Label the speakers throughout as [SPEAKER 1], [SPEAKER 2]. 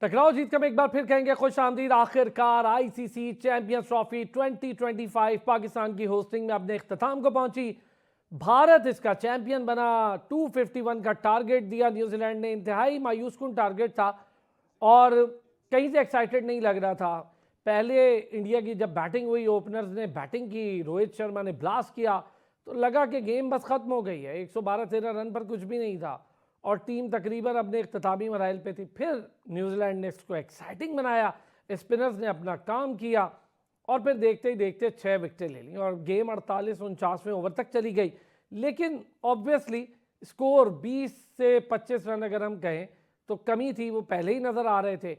[SPEAKER 1] टकराव जीत कर एक बार फिर कहेंगे खुश आमदीद। आखिरकार आईसीसी चैंपियंस ट्रॉफी 2025 पाकिस्तान की होस्टिंग में अपने इख्तिताम को पहुंची। भारत इसका चैंपियन बना। 251 का टारगेट दिया न्यूजीलैंड ने, इंतहाई मायूस कुन टारगेट था और कहीं से एक्साइटेड नहीं लग रहा था। पहले इंडिया की जब बैटिंग हुई, ओपनर्स ने बैटिंग की, रोहित शर्मा ने ब्लास्ट किया तो लगा कि गेम बस खत्म हो गई है। 112-13 रन पर कुछ भी नहीं था और टीम तकरीबन अपने इख्तितामी मराइल पे थी। फिर न्यूजीलैंड ने इसको एक्साइटिंग बनाया, स्पिनर्स ने अपना काम किया और फिर देखते ही देखते 6 विकेटें ले ली और गेम 48-49वें ओवर तक चली गई। लेकिन ऑब्वियसली स्कोर 20 से 25 रन अगर हम कहें तो कमी थी, वो पहले ही नज़र आ रहे थे।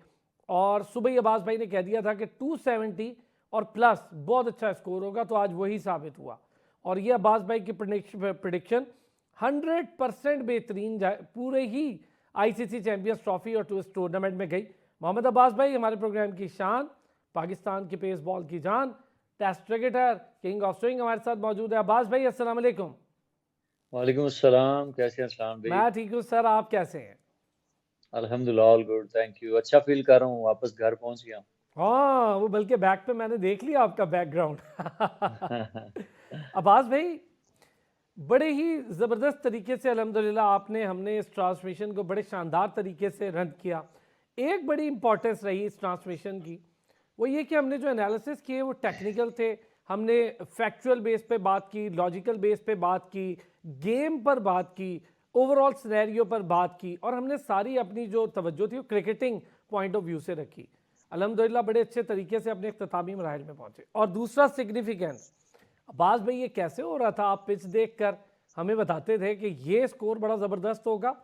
[SPEAKER 1] और सुबह ही अब्बास भाई ने कह दिया था कि 270 और प्लस बहुत अच्छा स्कोर होगा, तो आज वही साबित हुआ। और ये अब्बास भाई की प्रिडिक्शन 100% बेहतरीन पूरे ही आईसीसी चैंपियंस ट्रॉफी और टूरिस्ट टूर्नामेंट में गई। मोहम्मद अब्बास भाई हमारे प्रोग्राम की शान, पाकिस्तान की पेस बॉल की जान, test cricketer, king of swing हमारे साथ मौजूद है। अब्बास भाई अस्सलाम वालेकुम।
[SPEAKER 2] वालेकुम अस्सलाम। कैसे हैं सलाम भाई?
[SPEAKER 1] मैं ठीक हूँ सर, आप कैसे हैं?
[SPEAKER 2] अल्हम्दुलिल्लाह, ऑल गुड, थैंक यू। अच्छा फील कर रहा हूँ, वापस घर पहुंच गया
[SPEAKER 1] हाँ, वो बल्कि बैक पे मैंने देख लिया आपका बैकग्राउंड।
[SPEAKER 2] हूँ।
[SPEAKER 1] अब्बास भाई बड़े ही ज़बरदस्त तरीके से अल्हम्दुलिल्लाह आपने हमने इस ट्रांसमिशन को बड़े शानदार तरीके से रन किया। एक बड़ी इंपॉर्टेंस रही इस ट्रांसमिशन की, वो ये कि हमने जो एनालिसिस किए वो टेक्निकल थे। हमने फैक्चुअल बेस पे बात की, लॉजिकल बेस पे बात की, गेम पर बात की, ओवरऑल सिनेरियो पर बात की और हमने सारी अपनी जो तवज्जो थी वो क्रिकेटिंग पॉइंट ऑफ व्यू से रखी। अल्हम्दुलिल्लाह बड़े अच्छे तरीके से अपने इख्तितामी मराहिल में पहुंचे। और दूसरा सिग्निफिकेंस, अब्बास भाई ये कैसे हो रहा था? आप पिच देखकर हमें बताते थे कि ये स्कोर बड़ा ज़बरदस्त होगा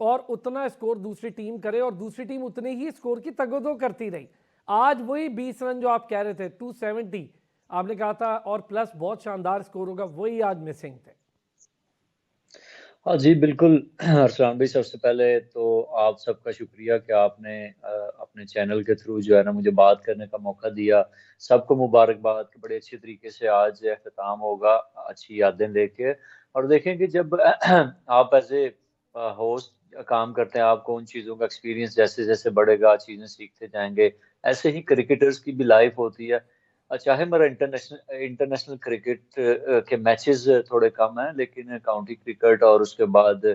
[SPEAKER 1] और उतना स्कोर दूसरी टीम करे और दूसरी टीम उतने ही स्कोर की तगदो करती रही। आज वही 20 रन जो आप कह रहे थे, 270 आपने कहा था और प्लस बहुत शानदार स्कोर होगा, वही आज मिसिंग थे।
[SPEAKER 2] हाँ जी, बिल्कुल। अरसलान भाई, सबसे पहले तो आप सबका शुक्रिया कि आपने अपने चैनल के थ्रू जो है ना मुझे बात करने का मौका दिया। सबको मुबारकबाद कि बड़े अच्छे तरीके से आज अख्ताम होगा, अच्छी यादें लेके। और देखें कि जब आप एज ए होस्ट काम करते हैं, आपको उन चीज़ों का एक्सपीरियंस जैसे जैसे बढ़ेगा, चीज़ें सीखते जाएंगे। ऐसे ही क्रिकेटर्स की भी लाइफ होती है। चाहे मेरा इंटरनेशनल इंटरनेशनल क्रिकेट के मैचेस थोड़े कम हैं, लेकिन काउंटी क्रिकेट और उसके बाद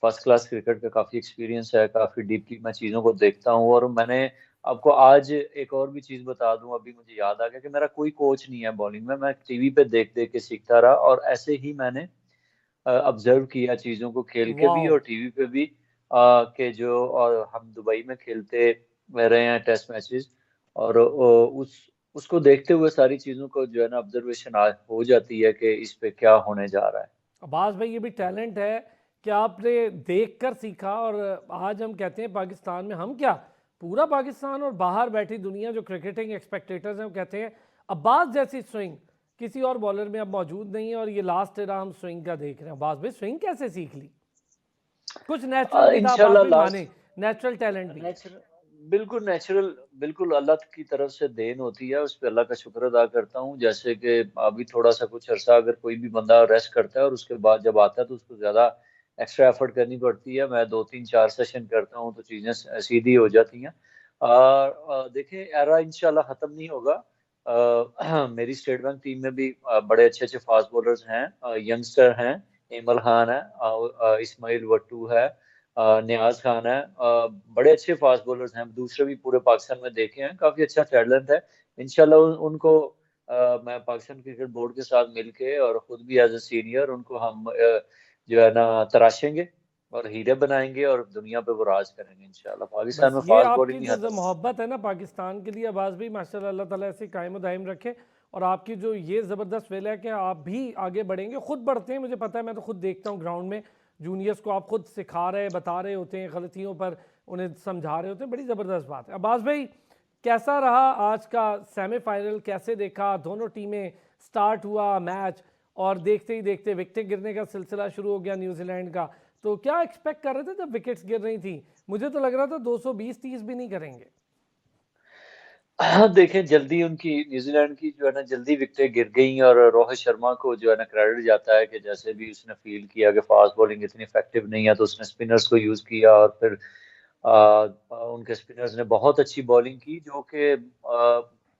[SPEAKER 2] फर्स्ट क्लास क्रिकेट का काफ़ी एक्सपीरियंस है। काफ़ी डीपली मैं चीज़ों को देखता हूँ। और मैंने आपको आज एक और भी चीज़ बता दूं, अभी मुझे याद आ गया कि मेरा कोई कोच नहीं है बॉलिंग में। मैं टीवी पे देख देख के सीखता रहा और ऐसे ही मैंने ऑब्जर्व किया चीज़ों को, खेल के भी
[SPEAKER 1] वाह,
[SPEAKER 2] और टीवी पे भी। कि जो और हम दुबई में खेलते रहे हैं टेस्ट मैचेस, और उसको देखते हुए सारी चीजों को जो है ना ऑब्जर्वेशन हो जाती है कि इस पे क्या होने जा रहा है।
[SPEAKER 1] अब्बास भाई ये भी टैलेंट है कि आपने देखकर सीखा। और आज हम कहते हैं पाकिस्तान में, हम क्या पूरा पाकिस्तान और बाहर बैठी दुनिया जो क्रिकेटिंग एक्सपेक्टेटर्स हैं वो कहते हैं अब्बास जैसी स्विंग किसी और बॉलर में अब मौजूद नहीं है। और ये लास्ट एरा हम स्विंग का देख रहे हैं। अब्बास भाई स्विंग कैसे सीख ली? कुछ नेचुरल भी था, अब्बास
[SPEAKER 2] इंशाल्लाह
[SPEAKER 1] भाई
[SPEAKER 2] लास्ट
[SPEAKER 1] माने, नेचुरल टैलेंट भी है।
[SPEAKER 2] नेचुरल, बिल्कुल नेचुरल, बिल्कुल अल्लाह की तरफ से देन होती है। उस पर अल्लाह का शुक्र अदा करता हूँ। जैसे कि अभी थोड़ा सा कुछ अरसा अगर कोई भी बंदा रेस्ट करता है और उसके बाद जब आता है तो उसको ज्यादा एक्स्ट्रा एफर्ट करनी पड़ती है। मैं 2 3 4 सेशन करता हूँ तो चीजें सीधी हो जाती हैं। और देखें, एरा इंशाल्लाह खत्म नहीं होगा। मेरी स्टेट बैंक टीम में भी बड़े अच्छे अच्छे फास्ट बॉलर्स हैं, यंगस्टर हैं। इमल खान है, इस्माइल वट्टू है, नियाज खान है। बड़े अच्छे फास्ट बॉलर्स हैं। दूसरे भी पूरे पाकिस्तान में देखे हैं, काफी अच्छा टैलेंट है। इंशाल्लाह उनको मैं पाकिस्तान क्रिकेट बोर्ड के साथ मिलके और खुद भी एज ए सीनियर उनको हम जो है ना तराशेंगे और हीरे बनाएंगे और दुनिया पे वो राज करेंगे। इंशाल्लाह पाकिस्तान
[SPEAKER 1] बस
[SPEAKER 2] में
[SPEAKER 1] ये
[SPEAKER 2] फास्ट
[SPEAKER 1] आपकी
[SPEAKER 2] बॉलिंग नहीं
[SPEAKER 1] जो
[SPEAKER 2] खत्म होगी।
[SPEAKER 1] मोहब्बत है ना पाकिस्तान के लिए, अब्बास भी माशाल्लाह अल्लाह ताला ऐसे कायम दायम रखे। और आपकी जो ये ज़बरदस्त वेल है कि आप भी आगे बढ़ेंगे, खुद बढ़ते हैं, मुझे पता है, मैं तो खुद देखता हूँ ग्राउंड में जूनियर्स को आप खुद सिखा रहे बता रहे होते हैं, गलतियों पर उन्हें समझा रहे होते हैं, बड़ी ज़बरदस्त बात है। अब्बास भाई कैसा रहा आज का सेमीफाइनल? कैसे देखा? दोनों टीमें, स्टार्ट हुआ मैच और देखते ही देखते विकेटें गिरने का सिलसिला शुरू हो गया न्यूजीलैंड का। तो क्या एक्सपेक्ट कर रहे थे जब विकेट्स गिर रही थी? मुझे तो लग रहा था 220-30 भी नहीं करेंगे।
[SPEAKER 2] हाँ, देखें, जल्दी उनकी न्यूजीलैंड की जो है ना जल्दी विकेटें गिर गई। और रोहित शर्मा को जो है ना क्रेडिट जाता है कि जैसे भी उसने फील किया कि फास्ट बॉलिंग इतनी इफेक्टिव नहीं है तो उसने स्पिनर्स को यूज किया और फिर उनके स्पिनर्स ने बहुत अच्छी बॉलिंग की, जो कि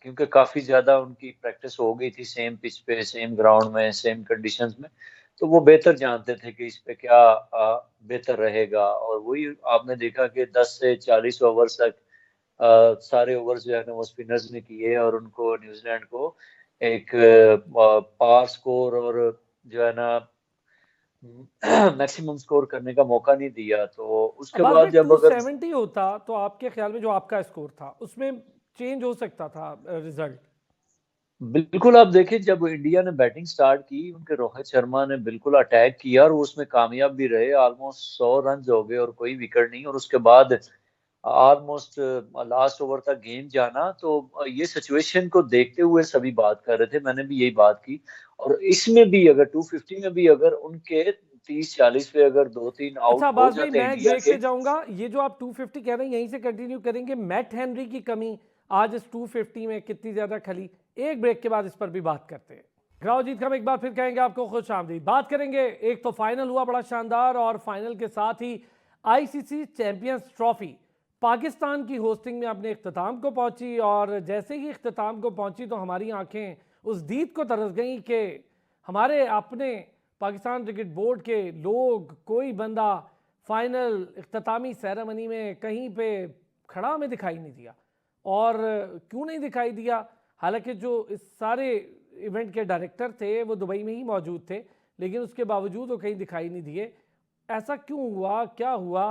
[SPEAKER 2] क्योंकि काफ़ी ज़्यादा उनकी प्रैक्टिस हो गई थी सेम पिच पे, सेम ग्राउंड में, सेम कंडीशंस में, तो वो बेहतर जानते थे कि इस पे क्या बेहतर रहेगा। और वही आपने देखा कि 10 से 40 ओवर तक सारे ओवर्स जो है ना वो स्पिनर्स ने किए, और उनको न्यूजीलैंड को एक पार स्कोर और जो है ना मैक्सिमम स्कोर करने का मौका नहीं दिया। तो उसके
[SPEAKER 1] अब
[SPEAKER 2] बाद
[SPEAKER 1] में
[SPEAKER 2] जब अगर
[SPEAKER 1] 270 होता तो आपके ख्याल में जो आपका स्कोर था उसमें चेंज हो सकता था रिजल्ट?
[SPEAKER 2] बिल्कुल, आप देखिए जब इंडिया ने बैटिंग स्टार्ट की, उनके रोहित शर्मा ने बिल्कुल अटैक किया और वो उसमें कामयाब भी रहे। ऑलमोस्ट 100 रन हो गए और कोई विकेट नहीं, और उसके बाद ऑलमोस्ट लास्ट ओवर तक गेम जाना। तो ये सिचुएशन को देखते हुए सभी बात कर रहे थे, मैंने भी यही बात की। और इसमें भी अगर 250 में भी अगर उनके 30-40 पे अगर 2-3
[SPEAKER 1] अच्छा
[SPEAKER 2] आउट हो
[SPEAKER 1] अब्बास भाई,
[SPEAKER 2] जाते
[SPEAKER 1] मैं एक
[SPEAKER 2] इंडिया
[SPEAKER 1] ब्रेक
[SPEAKER 2] के।
[SPEAKER 1] पे जाऊंगा। ये जो आप 250 कह रहे हैं यहीं से कंटिन्यू करेंगे। मैट हेनरी की कमी आज इस 250 में कितनी ज्यादा खली, एक ब्रेक के बाद इस पर भी बात करते हैं। ग्राउजीत हम एक बार फिर कहेंगे आपको खुश आमदीद। बात करेंगे, एक तो फाइनल हुआ बड़ा शानदार, और फाइनल के साथ ही आईसीसी चैंपियंस ट्रॉफी पाकिस्तान की होस्टिंग में अपने इख्तिताम को पहुंची। और जैसे ही इख्तिताम को पहुंची तो हमारी आंखें उस दीद को तरस गई कि हमारे अपने पाकिस्तान क्रिकेट बोर्ड के लोग, कोई बंदा फाइनल इख्तितामी सेरेमनी में कहीं पे खड़ा हमें दिखाई नहीं दिया। और क्यों नहीं दिखाई दिया? हालांकि जो इस सारे इवेंट के डायरेक्टर थे वो दुबई में ही मौजूद थे, लेकिन उसके बावजूद वो कहीं दिखाई नहीं दिए। ऐसा क्यों हुआ, क्या हुआ,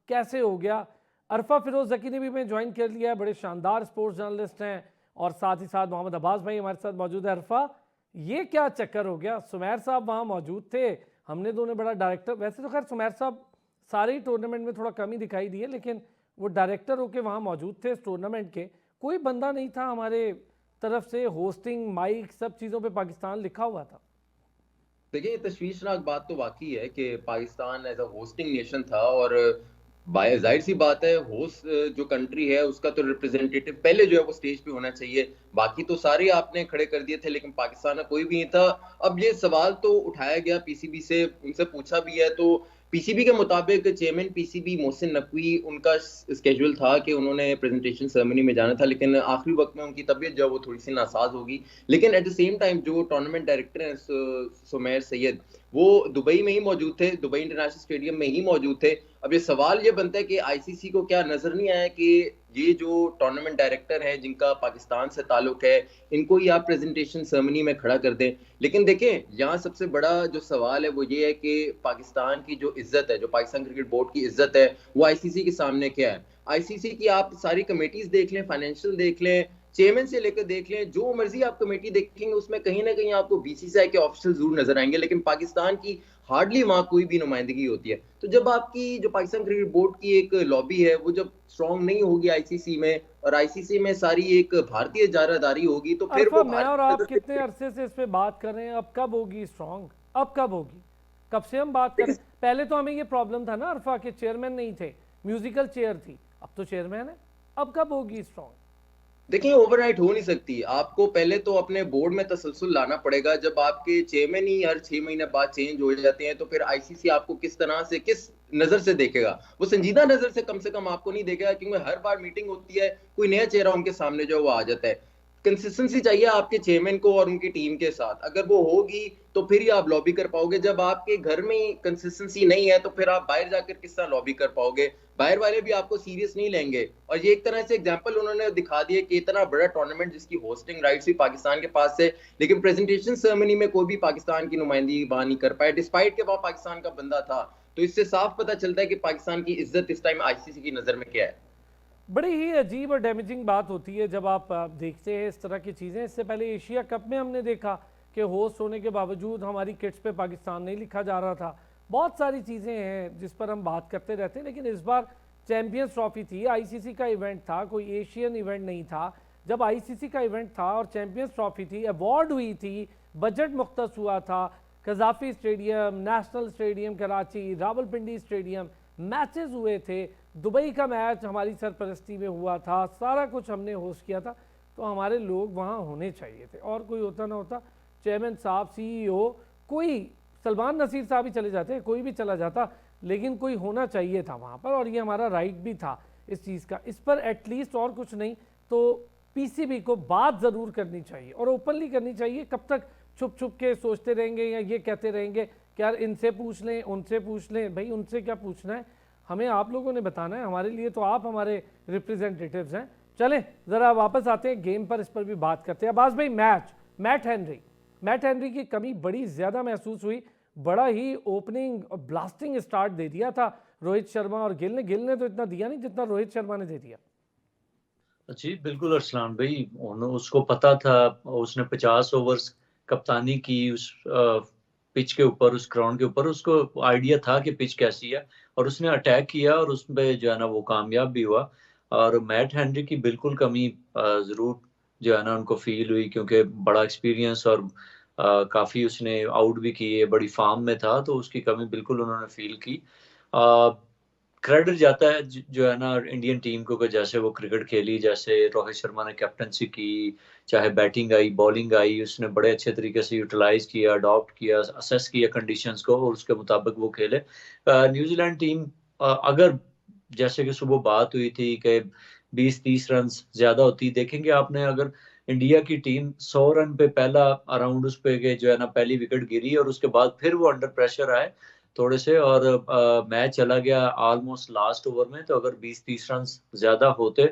[SPEAKER 1] कैसे हो गया? अरफा फिरोज जकी ने भी हमें ज्वाइन कर लिया है, बड़े शानदार स्पोर्ट्स जर्नलिस्ट हैं। और साथ ही साथ मोहम्मद अब्बास भाई हमारे साथ मौजूद है। अरफा, ये क्या चक्कर हो गया? सुमैर साहब वहाँ मौजूद थे, हमने दोनों बड़ा डायरेक्टर, वैसे तो खैर सुमैर साहब सारे ही टूर्नामेंट में थोड़ा कम ही दिखाई दिए, लेकिन वो डायरेक्टर होके वहाँ मौजूद थे इस टूर्नामेंट के। कोई बंदा नहीं था हमारे तरफ से, होस्टिंग, माइक, सब चीज़ों पे पाकिस्तान लिखा हुआ था।
[SPEAKER 3] देखिए, ये तशवीशनाक बात तो वाकई है कि Pakistan as a hosting nation था, और जाहिर सी बात है, होस्ट जो कंट्री है उसका तो रिप्रेजेंटेटिव पहले जो है वो स्टेज पे होना चाहिए। बाकी तो सारे आपने खड़े कर दिए थे, लेकिन पाकिस्तान का कोई भी नहीं था। अब ये सवाल तो उठाया गया पीसीबी से, उनसे पूछा भी है। तो पीसीबी के मुताबिक चेयरमैन पीसीबी मोहसिन नकवी, उनका स्केड्यूल था कि उन्होंने प्रेजेंटेशन सेरेमनी में जाना था, लेकिन आखिरी वक्त में उनकी तबीयत जो है वो थोड़ी सी नासाज होगी। लेकिन एट द सेम टाइम जो टूर्नामेंट डायरेक्टर हैं सुमैर सैयद, वो दुबई में ही मौजूद थे, दुबई इंटरनेशनल स्टेडियम में ही मौजूद थे। अब ये सवाल ये बनता है कि आईसीसी को क्या नजर नहीं आया कि ये जो टूर्नामेंट डायरेक्टर हैं जिनका पाकिस्तान से ताल्लुक है, इनको ही आप प्रेजेंटेशन सेरेमनी में खड़ा कर दें। लेकिन देखें, यहाँ सबसे बड़ा जो सवाल है वो ये है कि पाकिस्तान की जो इज्जत है, जो पाकिस्तान क्रिकेट बोर्ड की इज्जत है, वो आईसीसी के सामने क्या है? आईसीसी की आप सारी कमेटीज देख लें, फाइनेंशियल देख लें, चेयरमैन से लेकर देख लें, जो मर्जी आप कमेटी देखेंगे उसमें कहीं ना कहीं आपको बीसीसीआई के ऑफिशियल जरूर नजर आएंगे, लेकिन पाकिस्तान की हार्डली वहां कोई भी नुमाइंदगी होती है। तो जब आपकी जो पाकिस्तान क्रिकेट बोर्ड की एक लॉबी है वो जब स्ट्रांग नहीं होगी आईसीसी में, और आईसीसी में सारी एक भारतीय इजारादारी होगी, तो फिर
[SPEAKER 1] अरफा,
[SPEAKER 3] वो
[SPEAKER 1] मैं और आप
[SPEAKER 3] भारतीय
[SPEAKER 1] कितने अरसे से इस पे बात कर रहे हैं, अब कब होगी स्ट्रांग? अब कब होगी? कब से हम बात करें? पहले तो हमें ये प्रॉब्लम था ना अरफा के चेयरमैन नहीं थे, म्यूजिकल चेयर थी, अब तो चेयरमैन है। अब कब होगी स्ट्रांग?
[SPEAKER 3] देखिए, ओवरनाइट हो नहीं सकती। आपको पहले तो अपने बोर्ड में तसलसल लाना पड़ेगा। जब आपके चेयरमैन ही हर 6 महीने बाद चेंज हो जाते हैं, तो फिर आईसीसी आपको किस तरह से, किस नजर से देखेगा? वो संजीदा नजर से कम आपको नहीं देखेगा, क्योंकि हर बार मीटिंग होती है, कोई नया चेहरा उनके सामने जो वो आ जाता है। कंसिस्टेंसी चाहिए आपके चेयरमैन को और उनकी टीम के साथ। अगर वो होगी तो फिर ही आप लॉबी कर पाओगे। जब आपके घर में ही कंसिस्टेंसी नहीं है, तो फिर आप बाहर जाकर किस तरह लॉबी कर पाओगे? बाहर वाले भी आपको सीरियस नहीं लेंगे। और ये एक तरह से एग्जांपल उन्होंने दिखा दिया कि इतना बड़ा टूर्नामेंट जिसकी होस्टिंग राइट्स भी पाकिस्तान के पास है, लेकिन प्रेजेंटेशन सेरेमनी में कोई भी पाकिस्तान की नुमाइंदगी वहां नहीं कर पाया, डिस्पाइट के वहां पाकिस्तान का बंदा था। तो इससे साफ पता चलता है कि पाकिस्तान की इज्जत इस टाइम आईसीसी की नजर में क्या है।
[SPEAKER 1] बड़ी ही अजीब और डैमेजिंग बात होती है जब आप देखते हैं इस तरह की चीज़ें। इससे पहले एशिया कप में हमने देखा कि होस्ट होने के बावजूद हमारी किट्स पे पाकिस्तान नहीं लिखा जा रहा था। बहुत सारी चीज़ें हैं जिस पर हम बात करते रहते हैं, लेकिन इस बार चैंपियंस ट्रॉफी थी, आईसीसी का इवेंट था, कोई एशियन इवेंट नहीं था। जब आईसीसी का इवेंट था और चैंपियंस ट्रॉफी थी, अवार्ड हुई थी, बजट मुख्तस हुआ था, Gaddafi stadium, national stadium Karachi, Rawalpindi stadium, matches हुए थे, दुबई का मैच हमारी सरपरस्ती में हुआ था, सारा कुछ हमने होस्ट किया था, तो हमारे लोग वहाँ होने चाहिए थे। और कोई होता ना होता, चेयरमैन साहब, सीईओ, कोई सलमान नसीर साहब ही चले जाते, कोई भी चला जाता, लेकिन कोई होना चाहिए था वहाँ पर, और ये हमारा राइट भी था इस चीज़ का। इस पर एटलीस्ट और कुछ नहीं तो पीसीबी को बात ज़रूर करनी चाहिए और ओपनली करनी चाहिए। कब तक छुप छुप के सोचते रहेंगे या ये कहते रहेंगे कि यार इनसे पूछ लें, उनसे पूछ लें? भाई उनसे क्या पूछना है, हमें आप लोगों ने बताना है, हमारे लिए तो आप हमारे रिप्रेजेंटेटिव्स हैं। चलें ज़रा वापस आते हैं गेम पर, इस पर भी बात करते हैं। अब्बास भाई, मैट हेनरी की कमी बड़ी ज़्यादा महसूस हुई। बड़ा ही ओपनिंग और ब्लास्टिंग स्टार्ट दे दिया था रोहित शर्मा और गिल ने तो इतना दिया नहीं जितना रोहित शर्मा ने दे दिया।
[SPEAKER 2] जी बिल्कुल अरसलान भाई, उसको पता था, उसने 50 ओवर्स कप्तानी की उस पिच के ऊपर, उस ग्राउंड के ऊपर, उसको आइडिया था कि पिच कैसी है और उसने अटैक किया और उसमें जो है ना वो कामयाब भी हुआ। और मैट हेनरी की बिल्कुल कमी जरूर जो है ना उनको फील हुई, क्योंकि बड़ा एक्सपीरियंस और काफी उसने आउट भी किए, बड़ी फॉर्म में था, तो उसकी कमी बिल्कुल उन्होंने फील की। क्रेडिट जाता है जो है ना इंडियन टीम को, कि जैसे वो क्रिकेट खेली, जैसे रोहित शर्मा ने कैप्टनसी की, चाहे बैटिंग आई बॉलिंग आई, उसने बड़े अच्छे तरीके से यूटिलाइज किया, अडॉप्ट किया, असेस किया कंडीशंस को और उसके मुताबिक वो खेले। न्यूजीलैंड टीम अगर जैसे कि सुबह बात हुई थी कि 20-30 रन ज्यादा होती, देखेंगे आपने, अगर इंडिया की टीम 100 रन पे पहला अराउंड उस पे के जो है ना पहली विकेट गिरी और उसके बाद फिर वो अंडर प्रेशर आए थोड़े से और मैच चला गया ऑलमोस्ट लास्ट ओवर में, तो अगर 20-30 रन ज्यादा होते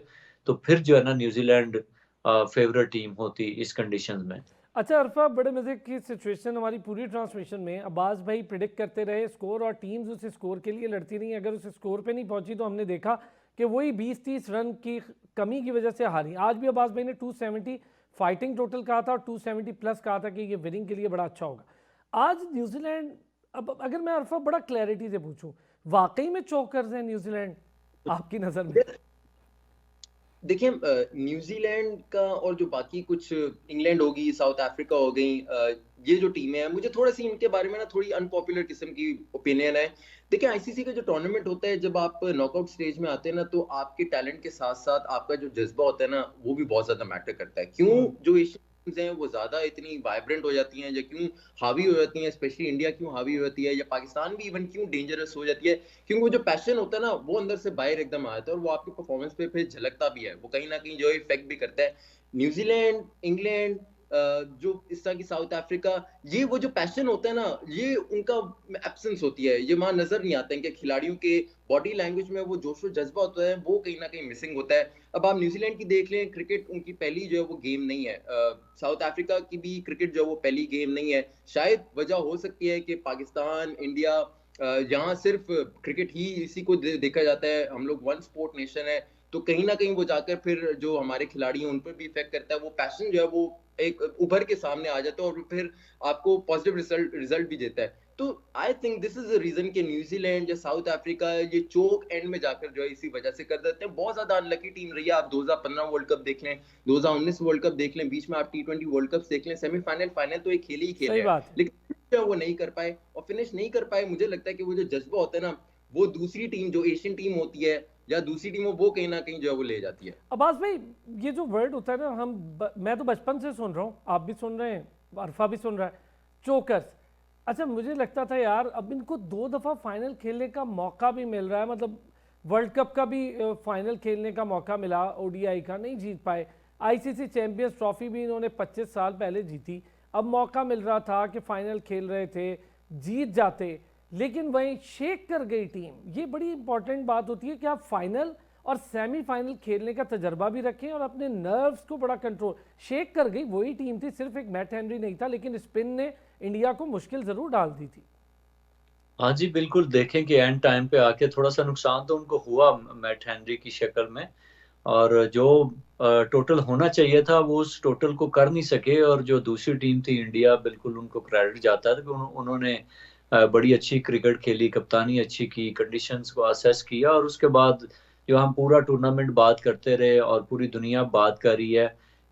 [SPEAKER 2] तो फिर जो है ना न्यूजीलैंड फेवरेट टीम होती इस कंडीशंस में।
[SPEAKER 1] अच्छा अरफा, बड़े मजे की सिचुएशन हमारी पूरी ट्रांसमिशन में अब्बास भाई प्रिडिक्ट करते रहे स्कोर, और टीम्स उस स्कोर के लिए लड़ती रही। अगर उस स्कोर पे नहीं पहुंची तो हमने देखा कि वही 20-30 रन की कमी की वजह से हारी। आज भी अब्बास भाई ने 270 फाइटिंग टोटल कहा था और 270 प्लस कहा था कि ये विनिंग के लिए बड़ा अच्छा होगा। आज न्यूजीलैंड, अब अगर मैं अरफा बड़ा क्लैरिटी से पूछूं, वाकई में चौकर्स हैं न्यूजीलैंड आपकी नज़र में?
[SPEAKER 3] देखिए, न्यूजीलैंड का और जो बाकी कुछ इंग्लैंड होगी, साउथ अफ्रीका हो गई, ये जो टीमें हैं, मुझे थोड़ा सी इनके बारे में ना थोड़ी अनपॉपुलर किस्म की ओपिनियन है। देखिए, आईसीसी का जो टूर्नामेंट होता है, जब आप नॉकआउट स्टेज में आते हैं ना, तो आपके टैलेंट के साथ साथ आपका जो जज्बा होता है ना, वो भी बहुत ज्यादा मैटर करता है। क्यों जो एशियन टीम्स हैं वो ज्यादा इतनी वाइब्रेंट हो जाती हैं, या क्यों हावी हो जाती हैं, स्पेशली इंडिया क्यों हावी हो जाती है, या पाकिस्तान भी इवन क्यों डेंजरस हो जाती है, क्योंकि वो जो पैशन होता है ना, वो अंदर से बाहर एकदम आता है और वो आपकी परफॉर्मेंस पे फिर झलकता भी है, वो कहीं ना कहीं जो इफेक्ट भी करता है। न्यूजीलैंड, इंग्लैंड, जो इस तरह की साउथ अफ्रीका, ये वो जो पैशन होता है ना, ये उनका एब्सेंस होती है, ये वहां नजर नहीं आता है। इनके खिलाड़ियों के बॉडी लैंग्वेज में वो जोश और जज्बा होता है, वो कहीं ना कहीं मिसिंग होता है। अब आप न्यूजीलैंड की देख लें, क्रिकेट उनकी पहली जो है वो गेम नहीं है। साउथ अफ्रीका की भी क्रिकेट जो है वो पहली गेम नहीं है। शायद वजह हो सकती है कि पाकिस्तान, इंडिया, यहाँ सिर्फ क्रिकेट ही इसी को देखा जाता है, हम लोग वन स्पोर्ट नेशन है, तो कहीं ना कहीं वो जाकर फिर जो हमारे खिलाड़ी हैं उन पर भी इफेक्ट करता है। वो पैशन जो है वो एक उभर के सामने आ जाता है और फिर आपको पॉजिटिव रिजल्ट भी देता है। तो I think this is the reason कि न्यूजीलैंड या साउथ अफ्रीका ये चोक एंड में जाकर जो है इसी वजह से कर देते हैं। बहुत ज्यादा अनलकी टीम रही है। आप 2015 वर्ल्ड कप देख लें, 2019 वर्ल्ड कप देख लें, बीच में आप T20 वर्ल्ड कप देख लें, सेमीफाइनल फाइनल तो एक खेल ही खेले हैं, लेकिन वो नहीं कर पाए और फिनिश नहीं कर पाए। मुझे लगता है कि वो जो जज्बा होता है ना, वो दूसरी टीम जो एशियन टीम होती है या दूसरी टीम वो कहीं ना कहीं जो है वो ले जाती है।
[SPEAKER 1] अब्बास भाई, ये जो वर्ड होता है ना, मैं तो बचपन से सुन रहा हूँ, आप भी सुन रहे हैं, अरफा भी सुन रहा है, चोकर्स। अच्छा, मुझे लगता था यार अब इनको 2 दफ़ा फाइनल खेलने का मौका भी मिल रहा है, मतलब वर्ल्ड कप का भी फाइनल खेलने का मौका मिला, ओडीआई का नहीं जीत पाए, आईसीसी चैंपियंस ट्रॉफी भी इन्होंने 25 साल पहले जीती, अब मौका मिल रहा था कि फाइनल खेल रहे थे, जीत जाते, लेकिन वहीं शेक कर गई टीम। ये बड़ी इंपॉर्टेंट बात होती है कि आप फाइनल और सेमीफाइनल खेलने का तजर्बा भी रखें और अपने नर्व्स को बड़ा कंट्रोल। शेक कर गई वही टीम थी, सिर्फ एक मैट हेनरी नहीं था, लेकिन स्पिन ने इंडिया को मुश्किल जरूर डाल दी थी।
[SPEAKER 2] हाँ जी बिल्कुल, देखें कि एंड टाइम पे आके थोड़ा सा नुकसान तो उनको हुआ मैट हेनरी की शक्ल में, और जो टोटल होना चाहिए था वो उस टोटल को कर नहीं सके। और जो दूसरी टीम थी इंडिया, बिल्कुल उनको क्रेडिट जाता है कि उन्होंने बड़ी अच्छी क्रिकेट खेली, कप्तानी अच्छी की, कंडीशंस को असेस किया, और उसके बाद जो हम पूरा टूर्नामेंट बात करते रहे और पूरी दुनिया बात कर रही है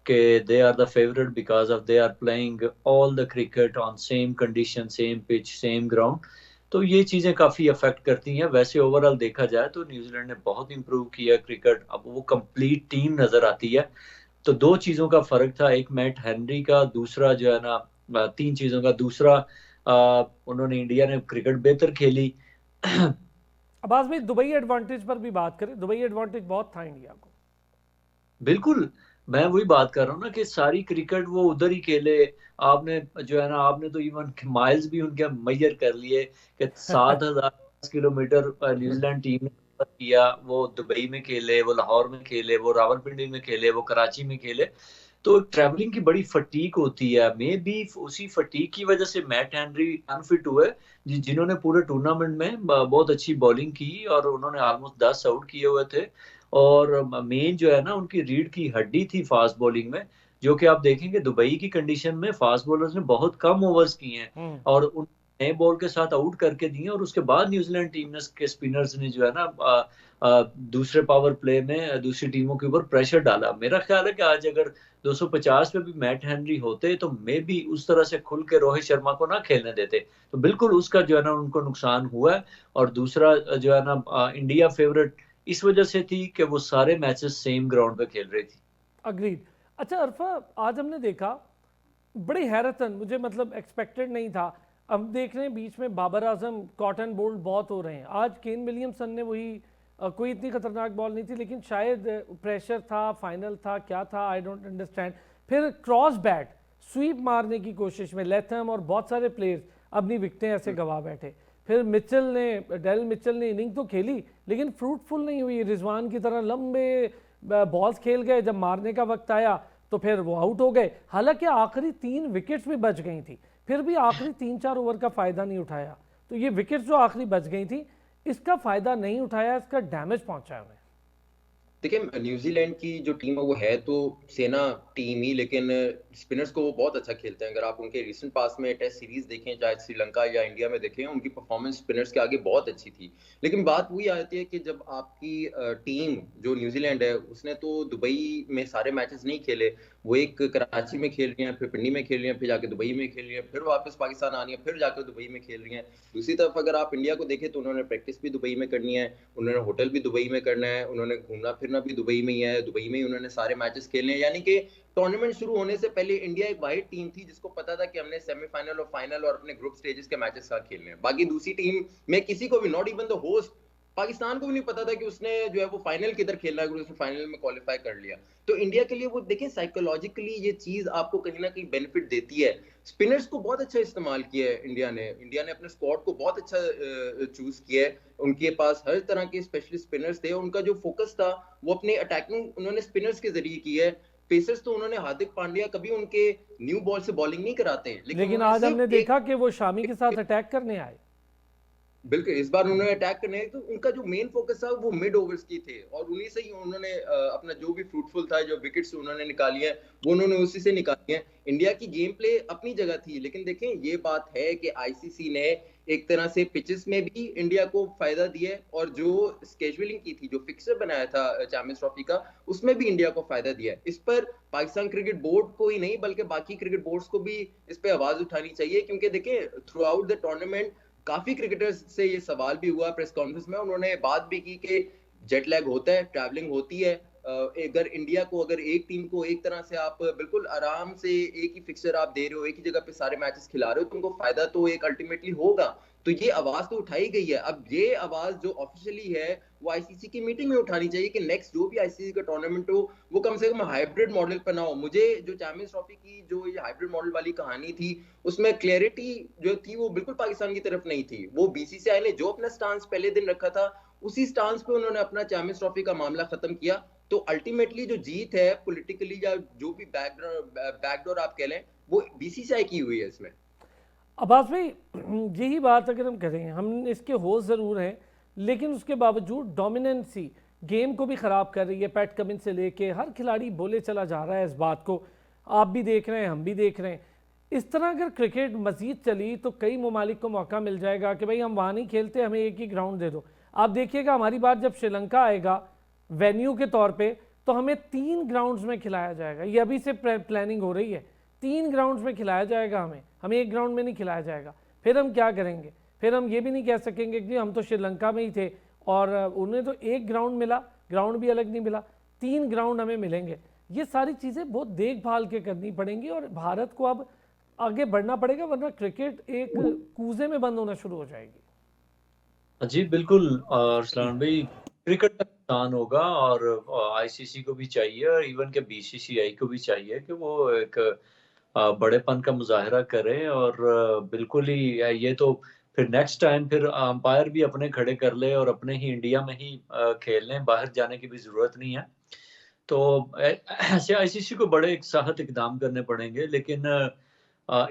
[SPEAKER 2] कि they are the favourite because of they are playing all the cricket on same condition, same pitch, same ground. तो ये चीजें काफी अफेक्ट करती हैं। वैसे ओवरऑल देखा जाए तो न्यूजीलैंड ने बहुत इंप्रूव किया क्रिकेट, अब वो कंप्लीट टीम नजर आती है। तो 2 चीजों का फर्क था, एक मैट हेनरी का, दूसरा जो है ना 3 चीजों का, दूसरा उन्होंने इंडिया ने क्रिकेट बेहतर खेली
[SPEAKER 1] अब्बास भाई, दुबई एडवांटेज पर भी बात करें। दुबई एडवांटेज बहुत था इंडिया को।
[SPEAKER 2] बिल्कुल, मैं वही बात कर रहा हूँ ना कि सारी क्रिकेट वो उधर ही खेले। आपने जो है ना, आपने तो इवन माइल्स भी उनके मैयर कर लिए कि 7,000 किलोमीटर न्यूजीलैंड टीम ने cover किया। वो दुबई में खेले, वो लाहौर में खेले, वो रावलपिंडी में खेले, वो कराची में खेले। तो ट्रैवलिंग की बड़ी फटीक होती है। मे बी उसी फटीक की वजह से मैट हेनरी अनफिट हुए, जिन्होंने पूरे टूर्नामेंट में बहुत अच्छी बॉलिंग की और उन्होंने ऑलमोस्ट 10 आउट किए हुए थे। और मेन जो है ना, उनकी रीढ़ की हड्डी थी फास्ट बॉलिंग में, जो कि आप देखेंगे दुबई की कंडीशन में फास्ट बॉलर्स ने बहुत कम ओवर्स किए हैं और उन नए बॉल के साथ आउट करके दिए। और उसके बाद न्यूजीलैंड टीम ने के स्पिनर्स ने जो है ना दूसरे पावर प्ले में दूसरी टीमों के ऊपर प्रेशर डाला। मेरा ख्याल है कि आज अगर 250 पे भी मैट हेनरी होते तो मे भी उस तरह से खुल के रोहित शर्मा को ना खेलने देते। तो बिल्कुल उसका जो है ना उनको नुकसान हुआ है। और दूसरा जो है ना, इंडिया फेवरेट इस वजह से थी कि वो सारे मैचेस सेम ग्राउंड पे खेल रही थी।
[SPEAKER 1] अग्रीड। अच्छा अरफा, आज हमने देखा बड़ी हैरतन, मुझे मतलब एक्सपेक्टेड नहीं था। हम देख रहे हैं बीच में बाबर आजम, कॉटन बोल्ड बहुत हो रहे हैं। आज केन विलियमसन ने वही कोई इतनी खतरनाक बॉल नहीं थी, लेकिन शायद प्रेशर था, फाइनल था, क्या था, आई डोंट अंडरस्टैंड। फिर क्रॉस बैट स्वीप मारने की कोशिश में लेथम और बहुत सारे प्लेयर्स अपनी विकटें ऐसे गवा बैठे। फिर डेल मिचेल ने इनिंग तो खेली, लेकिन फ्रूटफुल नहीं हुई। रिजवान की तरह लंबे बॉल्स खेल गए, जब मारने का वक्त आया तो फिर वो आउट हो गए। हालांकि आखिरी 3 विकेट्स भी बच गई थी, फिर भी आखिरी 3-4 ओवर का फ़ायदा नहीं उठाया। तो ये विकेट्स जो आखिरी बच गई थी, इसका फ़ायदा नहीं उठाया, इसका डैमेज पहुंचा हमें।
[SPEAKER 3] देखिए, न्यूजीलैंड की जो टीम है वो है तो सेना टीम ही, लेकिन स्पिनर्स को वो बहुत अच्छा खेलते हैं। अगर आप उनके रिसेंट पास में टेस्ट सीरीज देखें, चाहे श्रीलंका या इंडिया में देखें, उनकी परफॉर्मेंस स्पिनर्स के आगे बहुत अच्छी थी। लेकिन बात वही आती है कि जब आपकी टीम जो न्यूजीलैंड है, उसने तो दुबई में सारे मैचेस नहीं खेले। वो एक कराची में खेल रही हैं, फिर पिंडी में खेल रही हैं, फिर जाके दुबई में खेल रही हैं, फिर वापस पाकिस्तान आनी है, फिर जाकर दुबई में खेल रही हैं। दूसरी तरफ अगर आप इंडिया को देखें तो उन्होंने प्रैक्टिस भी दुबई में करनी है, उन्होंने होटल भी दुबई में करना है, उन्होंने घूमना फिरना भी दुबई में ही है, दुबई में ही उन्होंने सारे मैचेस खेलने हैं। यानी कि टूर्नामेंट शुरू होने से पहले इंडिया एक वाहिद टीम थी जिसको पता था कि हमने सेमीफाइनल और फाइनल और अपने ग्रुप स्टेजेस के मैचेस साथ खेलने हैं। बाकी दूसरी टीम में किसी को भी, not even the host Pakistan को भी नहीं पता था कि उसने जो है वो फाइनल किधर खेलना है, अगर उसने फाइनल में क्वालिफाई कर लिया। तो इंडिया के लिए वो देखें, साइकोलॉजिकली ये चीज आपको कहीं ना कहीं बेनिफिट देती है। स्पिनर्स को बहुत अच्छा इस्तेमाल किया है इंडिया ने अपने स्क्वाड को बहुत अच्छा चूज किया है। उनके पास हर तरह के स्पेशलिस्ट स्पिनर्स थे। उनका जो फोकस था वो अपने अटैकिंग उन्होंने स्पिनर्स के जरिए की है। पेसर्स तो उन्होंने, हार्दिक पांड्या कभी उनके न्यू बॉल से बॉलिंग नहीं कराते,
[SPEAKER 1] लेकिन आज हमने देखा कि वो शामी के साथ अटैक करने आए।
[SPEAKER 3] बिल्कुल, इस बार उन्होंने अटैक करने, तो उनका जो मेन फोकस था वो मिड ओवर्स की थे और उन्हीं से ही उन्होंने अपना जो भी फ्रूटफुल था, जो विकेट्स उन्होंने निकाली है वो उन्होंने उसी से निकाली है। इंडिया की गेम प्ले अपनी जगह थी, लेकिन देखें ये बात है कि आईसीसी ने एक तरह से पिचेस में भी इंडिया को फायदा दिया है और जो स्केड्यूलिंग की थी, जो फिक्सर बनाया था चैंपियंस ट्रॉफी का, उसमें भी इंडिया को फायदा दिया है। इस पर पाकिस्तान क्रिकेट बोर्ड को ही नहीं बल्कि बाकी क्रिकेट बोर्ड्स को भी इस पे आवाज उठानी चाहिए, क्योंकि देखें थ्रू आउट द टूर्नामेंट काफी क्रिकेटर्स से ये सवाल भी हुआ प्रेस कॉन्फ्रेंस में, उन्होंने बात भी की कि जेट लैग होता है, ट्रैवलिंग होती है। अगर इंडिया को, अगर एक टीम को एक तरह से आप बिल्कुल आराम से एक ही फिक्सर आप दे रहे हो, एक ही जगह पे सारे मैचेस खिला रहे हो, तो उनको फायदा तो एक अल्टीमेटली होगा। तो ये आवाज तो उठाई गई है। अब ये आवाज जो ऑफिशियली है वो आईसीसी की मीटिंग में उठानी चाहिए कि नेक्स्ट जो भी आईसीसी का टूर्नामेंट हो वो कम से कम हाइब्रिड मॉडल पर ना हो। मुझे जो चैंपियंस ट्रॉफी की जो ये हाइब्रिड मॉडल वाली कहानी थी, उसमें क्लैरिटी जो थी वो बिल्कुल पाकिस्तान की तरफ नहीं थी। वो बीसीसीआई ने जो अपना स्टांस पहले दिन रखा था, उसी स्टांस पे उन्होंने अपना चैंपियंस ट्रॉफी का मामला खत्म किया। तो अल्टीमेटली जो जीत है पॉलिटिकली या जो भी बैकडोर आप कह लें, वो बीसीसीआई की हुई है इसमें।
[SPEAKER 1] अब्बास भाई, यही बात अगर हम करें, हम इसके होस्ट ज़रूर हैं, लेकिन उसके बावजूद डोमिनेंसी गेम को भी ख़राब कर रही है। पैट कमिंस से लेके हर खिलाड़ी बोले चला जा रहा है इस बात को, आप भी देख रहे हैं, हम भी देख रहे हैं। इस तरह अगर क्रिकेट मज़ीद चली तो कई ममालिक को मौका मिल जाएगा कि भाई हम वहाँ नहीं खेलते, हमें एक ही ग्राउंड दे दो। आप देखिएगा हमारी बात जब श्रीलंका आएगा वेन्यू के तौर पे, तो हमें 3 ग्राउंड्स में खिलाया जाएगा। ये अभी से प्लानिंग हो रही है, 3 ग्राउंड्स में खिलाया जाएगा हमें एक ग्राउंड में नहीं खिलाया जाएगा। फिर हम क्या करेंगे? फिर हम ये भी नहीं कह सकेंगे कि हम तो श्रीलंका में ही थे और उन्हें तो एक ग्राउंड मिला, ग्राउंड भी अलग नहीं मिला, 3 ग्राउंड हमें मिलेंगे। ये सारी चीज़ें बहुत देखभाल के करनी पड़ेंगी और भारत को अब आगे बढ़ना पड़ेगा, वरना क्रिकेट एक कूजे में बंद होना शुरू हो जाएगी।
[SPEAKER 2] जी, बिल्कुल अरसलान भाई, क्रिकेट का नुकसान होगा और आईसीसी को भी चाहिए और इवन के बीसीसीआई को भी चाहिए कि वो एक बड़ेपन का मुज़ाहिरा करें और बिल्कुल ही ये तो फिर नेक्स्ट टाइम फिर अंपायर भी अपने खड़े कर ले और अपने ही इंडिया में ही खेल लें, बाहर जाने की भी ज़रूरत नहीं है। तो ऐसे आईसीसी को बड़े एक सख्त इक़दाम करने पड़ेंगे, लेकिन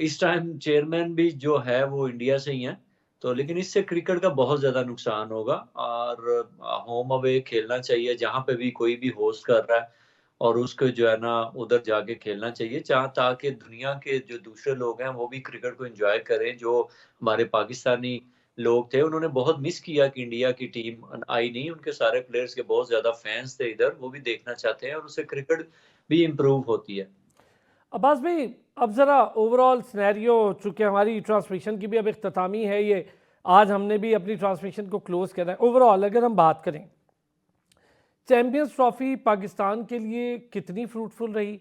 [SPEAKER 2] इस टाइम चेयरमैन भी जो है वो इंडिया से ही हैं। तो लेकिन इससे क्रिकेट का बहुत ज़्यादा नुकसान होगा और होम अवे खेलना चाहिए, जहाँ पे भी कोई भी होस्ट कर रहा है और उसको जो है ना उधर जाके खेलना चाहिए, जहाँ ताकि दुनिया के जो दूसरे लोग हैं वो भी क्रिकेट को एन्जॉय करें। जो हमारे पाकिस्तानी लोग थे, उन्होंने बहुत मिस किया कि इंडिया की टीम आई नहीं, उनके सारे प्लेयर्स के बहुत ज़्यादा फैन्स थे इधर, वो भी देखना चाहते हैं और उससे क्रिकेट भी इम्प्रूव होती है।
[SPEAKER 1] अब्बास भाई, अब ज़रा ओवरऑल सिनेरियो, चूँकि हमारी ट्रांसमिशन की भी अब इख्तितामी है ये, आज हमने भी अपनी ट्रांसमिशन को क्लोज़ करना है। ओवरऑल अगर हम बात करें, चैम्पियंस ट्रॉफी पाकिस्तान के लिए कितनी फ्रूटफुल रही?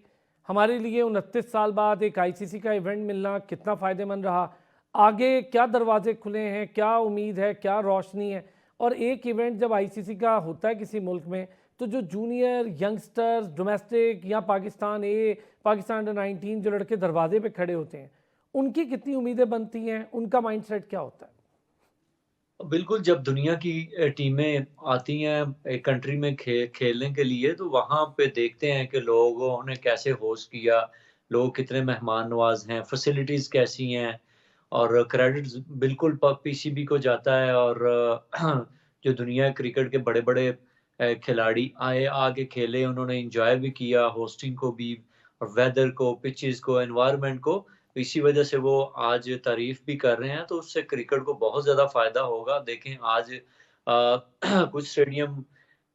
[SPEAKER 1] हमारे लिए 29 साल बाद एक आईसीसी का इवेंट मिलना कितना फ़ायदेमंद रहा? आगे क्या दरवाजे खुले हैं, क्या उम्मीद है, क्या रोशनी है? और एक इवेंट जब आईसीसी का होता है किसी मुल्क में, तो जो जूनियर यंगस्टर्स डोमेस्टिक या पाकिस्तान ए, पाकिस्तान अंडर 19 जो लड़के दरवाजे पे खड़े होते हैं, उनकी कितनी उम्मीदें बनती हैं? उनका माइंडसेट क्या होता है?
[SPEAKER 2] बिल्कुल, जब दुनिया की टीमें आती हैं एक कंट्री में खेलने के लिए, तो वहाँ पे देखते हैं कि लोगों ने कैसे होस्ट किया, लोग कितने मेहमान नवाज़ हैं, फैसिलिटीज़ कैसी हैं और क्रेडिट्स बिल्कुल प पीसीबी को जाता है और जो दुनिया क्रिकेट के बड़े-बड़े खिलाड़ी आए, आके खेले, उन्होंने एन्जॉय भी किया होस्टिंग को भी और वेदर को, पिचेज़ को, एनवायरनमेंट को। इसी वजह से वो आज तारीफ़ भी कर रहे हैं, तो उससे क्रिकेट को बहुत ज़्यादा फ़ायदा होगा। देखें आज कुछ स्टेडियम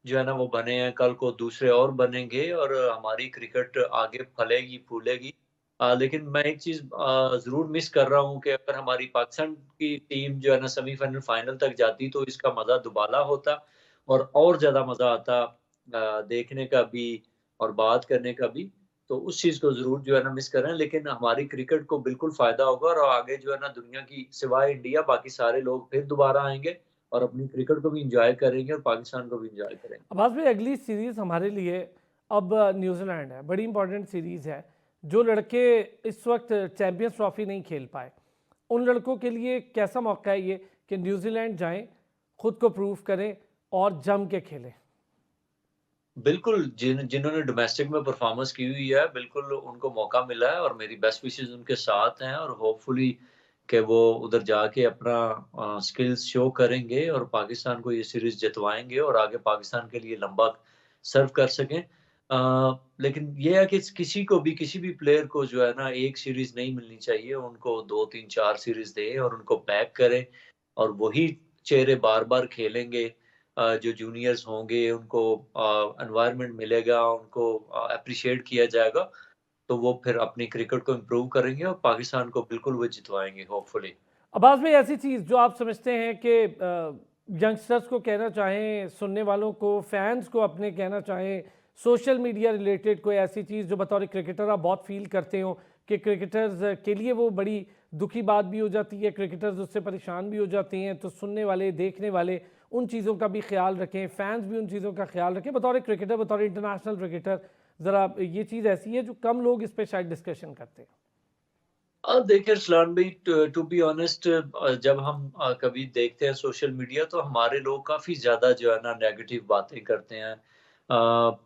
[SPEAKER 2] जो है ना वो बने हैं, कल को दूसरे और बनेंगे और हमारी क्रिकेट आगे फलेगी, फूलेगी। लेकिन मैं एक चीज़ ज़रूर मिस कर रहा हूँ कि अगर हमारी पाकिस्तान की टीम जो है ना सेमीफ़ाइनल, फाइनल तक जाती तो इसका मज़ा दुबाला होता और ज़्यादा मज़ा आता देखने का भी और बात करने का भी। तो उस चीज़ को ज़रूर जो है ना मिस कर रहे हैं, लेकिन हमारी क्रिकेट को बिल्कुल फ़ायदा होगा और आगे जो है ना दुनिया की सिवाय इंडिया बाकी सारे लोग फिर दोबारा आएँगे और अपनी क्रिकेट को भी एन्जॉय करेंगे और पाकिस्तान को भी एन्जॉय करेंगे।
[SPEAKER 1] अब्बास भाई, अगली सीरीज़ हमारे लिए अब न्यूजीलैंड है, बड़ी इंपॉर्टेंट सीरीज़ है। जो लड़के इस वक्त चैंपियंस ट्रॉफी नहीं खेल पाए, उन लड़कों के लिए कैसा मौका है ये कि न्यूजीलैंड जाएं, खुद को प्रूव करें और जम के खेलें?
[SPEAKER 2] बिल्कुल, जिन्होंने डोमेस्टिक में परफ़ॉर्मेंस की हुई है, बिल्कुल उनको मौका मिला है और मेरी बेस्ट विशेज़ उनके साथ हैं और होपफुली कि वो उधर जाके अपना स्किल्स शो करेंगे और पाकिस्तान को ये सीरीज़ जितवाएँगे और आगे पाकिस्तान के लिए लंबा सर्व कर सकें। लेकिन ये है कि किसी भी प्लेयर को जो है ना एक सीरीज़ नहीं मिलनी चाहिए, उनको 2, 3, 4 सीरीज़ दें और उनको बैक करें और वही चेहरे बार-बार खेलेंगे। जो जूनियर्स होंगे उनको एनवायरनमेंट मिलेगा, उनको एप्रिशिएट किया जाएगा, तो वो फिर अपनी क्रिकेट को इम्प्रूव करेंगे और पाकिस्तान को बिल्कुल वो जितवाएँगे होपफुली।
[SPEAKER 1] अब्बास भाई, ऐसी चीज़ जो आप समझते हैं कि यंगस्टर्स को कहना चाहें, सुनने वालों को, फैंस को अपने कहना चाहें, सोशल मीडिया रिलेटेड कोई ऐसी चीज़ जो बतौर क्रिकेटर आप बहुत फील करते हो कि क्रिकेटर्स के लिए वो बड़ी दुखी बात भी हो जाती है, क्रिकेटर्स उससे परेशान भी हो जाते हैं, तो सुनने वाले, देखने वाले उन चीज़ों का भी ख्याल रखें, फैंस भी उन चीज़ों का ख्याल रखें बतौर क्रिकेटर, बतौर इंटरनेशनल क्रिकेटर। ज़रा ये चीज़ ऐसी है जो कम लोग इस पर शायद डिस्कशन करते हैं।
[SPEAKER 2] देखिए अरसलान भाई, टू बी ऑनेस्ट, जब हम कभी देखते हैं सोशल मीडिया तो हमारे लोग काफ़ी ज़्यादा जो है ना नेगेटिव बातें करते हैं।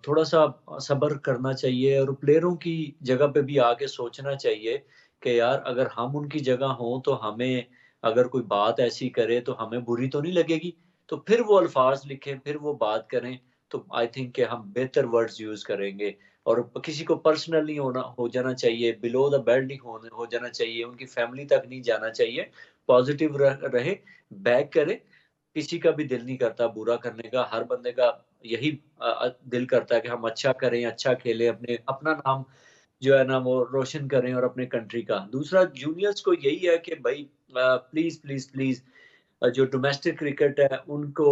[SPEAKER 2] थोड़ा-सा सब्र करना चाहिए और प्लेयरों की जगह पे भी आके सोचना चाहिए कि यार अगर हम उनकी जगह हों तो हमें अगर कोई बात ऐसी करे तो हमें बुरी तो नहीं लगेगी। तो फिर वो अल्फ़ाज़ लिखें, फिर वो बात करें, तो आई थिंक कि हम बेहतर वर्ड्स यूज़ करेंगे। और किसी को पर्सनल नहीं हो जाना चाहिए, बिलो द बेल्ट नहीं हो जाना चाहिए, उनकी फैमिली तक नहीं जाना चाहिए। पॉज़िटिव रहे, बैक करे, किसी का भी दिल नहीं करता बुरा करने का, हर बंदे का यही दिल करता है कि हम अच्छा करें, अच्छा खेलें, अपना नाम जो है ना वो रोशन करें और अपने कंट्री का। दूसरा जूनियर्स को यही है कि भई प्लीज़ जो डोमेस्टिक क्रिकेट है उनको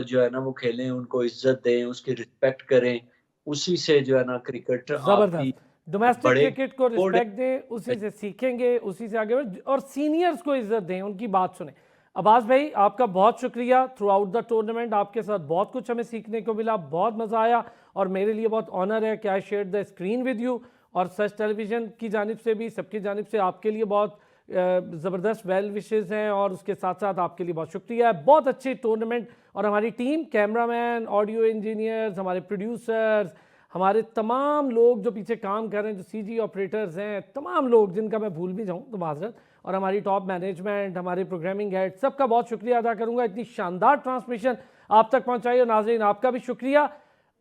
[SPEAKER 2] जो है ना वो खेलें, उनको इज़्ज़त दें, उसकी रिस्पेक्ट करें, उसी से जो है ना क्रिकेट आपकी
[SPEAKER 1] ज़बरदस्त। डोमेस्टिक
[SPEAKER 2] बढ़ेगी।
[SPEAKER 1] क्रिकेट को
[SPEAKER 2] ओल्ड
[SPEAKER 1] रिस्पेक्ट दें, उसी से सीखेंगे, उसी से आगे बढ़ें और सीनियर्स को इज़्ज़त दें, उनकी बात सुनें। अब्बास भाई, आपका बहुत शुक्रिया। थ्रू आउट द टूर्नामेंट आपके साथ बहुत कुछ हमें सीखने को मिला, बहुत मज़ा आया और मेरे लिए बहुत ऑनर है कि I share the screen with you. और सच टेलीविज़न की जानिब से भी, सबकी जानिब से आपके लिए बहुत ज़बरदस्त वेल विशेज़ हैं और उसके साथ साथ आपके लिए बहुत शुक्रिया है। बहुत अच्छी टूर्नामेंट और हमारी टीम, कैमरामैन, ऑडियो इंजीनियर्स, हमारे प्रोड्यूसर्स, हमारे तमाम लोग जो पीछे काम कर रहे हैं, जो सीजी ऑपरेटर्स हैं, तमाम लोग जिनका मैं भूल भी जाऊं तो माजरत, और हमारी टॉप मैनेजमेंट, हमारे प्रोग्रामिंग हेड, सबका बहुत शुक्रिया अदा करूंगा। इतनी शानदार ट्रांसमिशन आप तक पहुंचाई और नाज़रीन आपका भी शुक्रिया।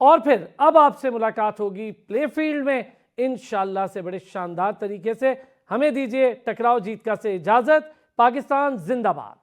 [SPEAKER 1] और फिर अब आपसे मुलाकात होगी प्ले फील्ड में इंशाल्लाह से बड़े शानदार तरीके से। हमें दीजिए टकराव जीत का से इजाज़त। पाकिस्तान जिंदाबाद।